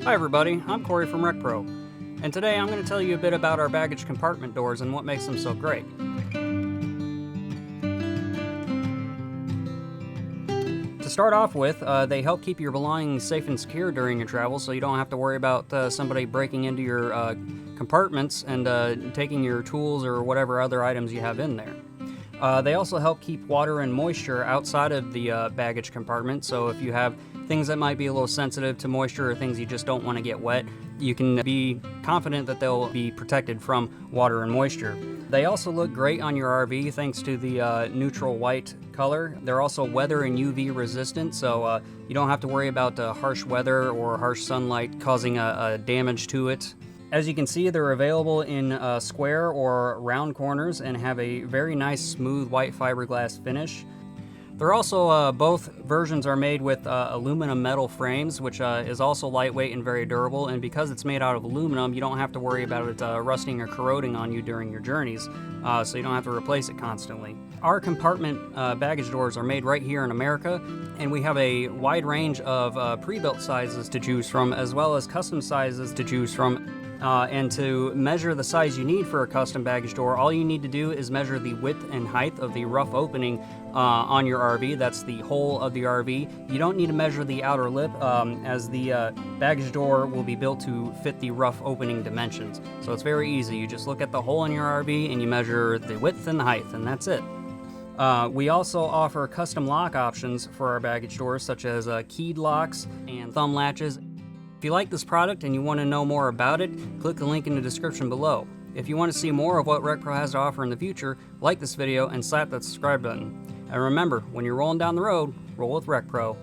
Hi everybody, I'm Corey from RecPro, and today I'm going to tell you a bit about our baggage compartment doors and what makes them so great. To start off with, they help keep your belongings safe and secure during your travel, so you don't have to worry about somebody breaking into your compartments and taking your tools or whatever other items you have in there. They also help keep water and moisture outside of the baggage compartment, so if you have things that might be a little sensitive to moisture or things you just don't want to get wet, you can be confident that they'll be protected from water and moisture. They also look great on your RV thanks to the neutral white color. They're also weather and UV resistant, so you don't have to worry about harsh weather or harsh sunlight causing a damage to it. As you can see, they're available in square or round corners and have a very nice smooth white fiberglass finish. They're also, both versions are made with aluminum metal frames, which is also lightweight and very durable, and because it's made out of aluminum, you don't have to worry about it rusting or corroding on you during your journeys, so you don't have to replace it constantly. Our compartment baggage doors are made right here in America, and we have a wide range of pre-built sizes to choose from, as well as custom sizes to choose from. And to measure the size you need for a custom baggage door, all you need to do is measure the width and height of the rough opening on your RV. That's the whole of the RV. You don't need to measure the outer lip, as the baggage door will be built to fit the rough opening dimensions. So it's very easy. You just look at the hole in your RV and you measure the width and the height, and that's it. We also offer custom lock options for our baggage doors, such as keyed locks and thumb latches. If you like this product and you want to know more about it, click the link in the description below. If you want to see more of what RecPro has to offer in the future, like this video and slap that subscribe button. And remember, when you're rolling down the road, roll with RecPro.